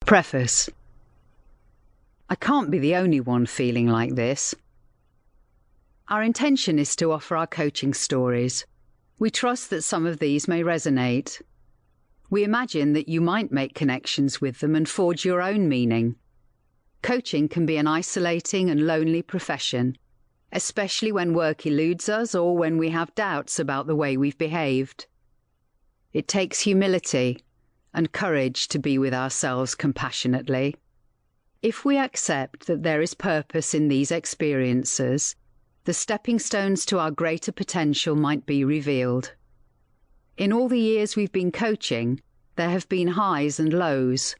Preface. I can't be the only one feeling like this. Our intention is to offer our coaching stories. We trust that some of these may resonate. We imagine that you might make connections with them and forge your own meaning. Coaching can be an isolating and lonely profession, especially when work eludes us or when we have doubts about the way we've behaved. It takes humility and courage to be with ourselves compassionately. If we accept that there is purpose in these experiences, the stepping stones to our greater potential might be revealed. In all the years we've been coaching, there have been highs and lows,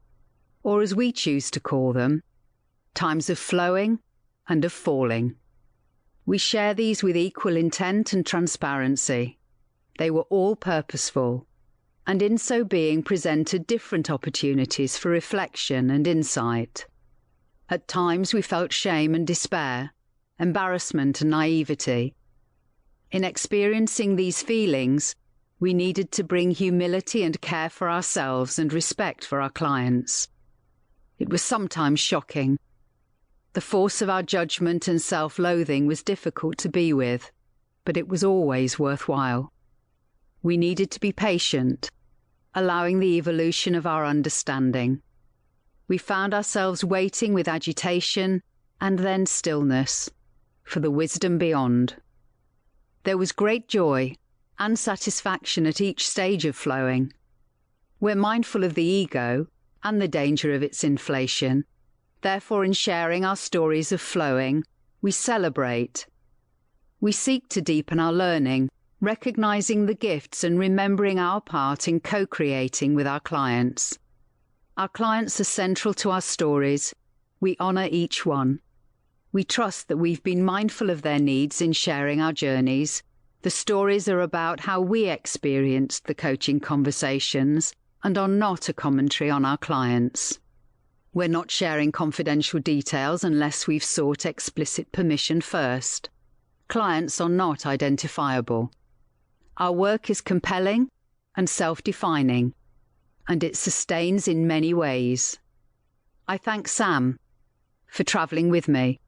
or as we choose to call them, times of flowing and of falling. We share these with equal intent and transparency. They were all purposeful, and in so being presented different opportunities for reflection and insight. At times we felt shame and despair, embarrassment and naivety. In experiencing these feelings, we needed to bring humility and care for ourselves and respect for our clients. It was sometimes shocking. The force of our judgment and self-loathing was difficult to be with, but it was always worthwhile. We needed to be patient, allowing the evolution of our understanding. We found ourselves waiting with agitation and then stillness for the wisdom beyond. There was great joy and satisfaction at each stage of flowing. We're mindful of the ego and the danger of its inflation. Therefore, in sharing our stories of flowing, we celebrate. We seek to deepen our learning, recognizing the gifts and remembering our part in co-creating with our clients. Our clients are central to our stories. We honor each one. We trust that we've been mindful of their needs in sharing our journeys. The stories are about how we experienced the coaching conversations and are not a commentary on our clients. We're not sharing confidential details unless we've sought explicit permission first. Clients are not identifiable. Our work is compelling and self-defining, and it sustains in many ways. I thank Sam for travelling with me.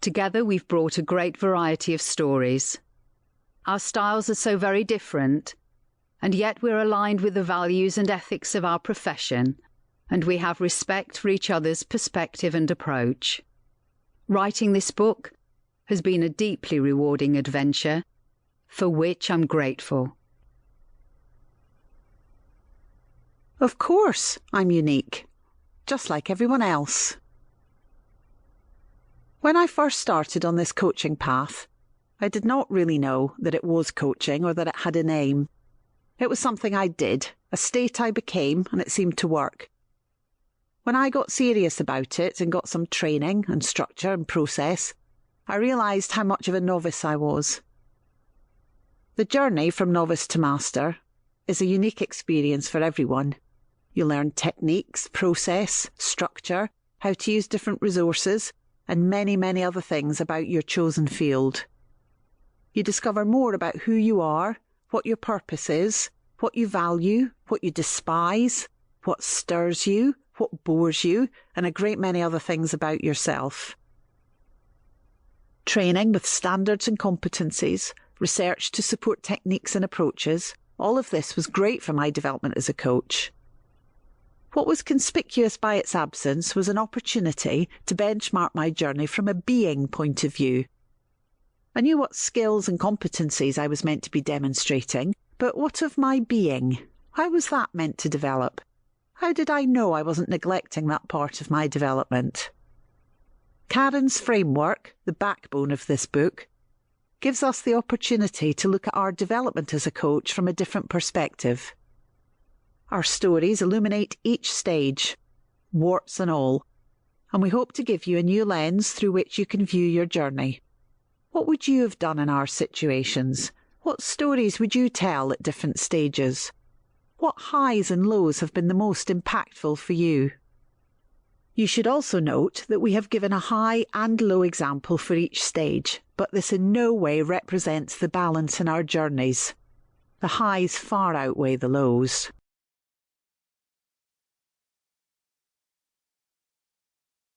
Together we've brought a great variety of stories. Our styles are so very different, and yet we're aligned with the values and ethics of our profession, and we have respect for each other's perspective and approach. Writing this book has been a deeply rewarding adventure, for which I'm grateful. Of course, I'm unique, just like everyone else. When I first started on this coaching path, I did not really know that it was coaching or that it had a name. It was something I did, a state I became, and it seemed to work. When I got serious about it and got some training and structure and process, I realised how much of a novice I was. The journey from novice to master is a unique experience for everyone. You learn techniques, process, structure, how to use different resources, and many, many other things about your chosen field. You discover more about who you are, what your purpose is, what you value, what you despise, what stirs you, what bores you, and a great many other things about yourself. Training with standards and competencies, research to support techniques and approaches, all of this was great for my development as a coach. What was conspicuous by its absence was an opportunity to benchmark my journey from a being point of view. I knew what skills and competencies I was meant to be demonstrating, but what of my being? How was that meant to develop? How did I know I wasn't neglecting that part of my development? Karen's framework, the backbone of this book, gives us the opportunity to look at our development as a coach from a different perspective. Our stories illuminate each stage, warts and all, and we hope to give you a new lens through which you can view your journey. What would you have done in our situations? What stories would you tell at different stages? What highs and lows have been the most impactful for you? You should also note that we have given a high and low example for each stage, but this in no way represents the balance in our journeys. The highs far outweigh the lows.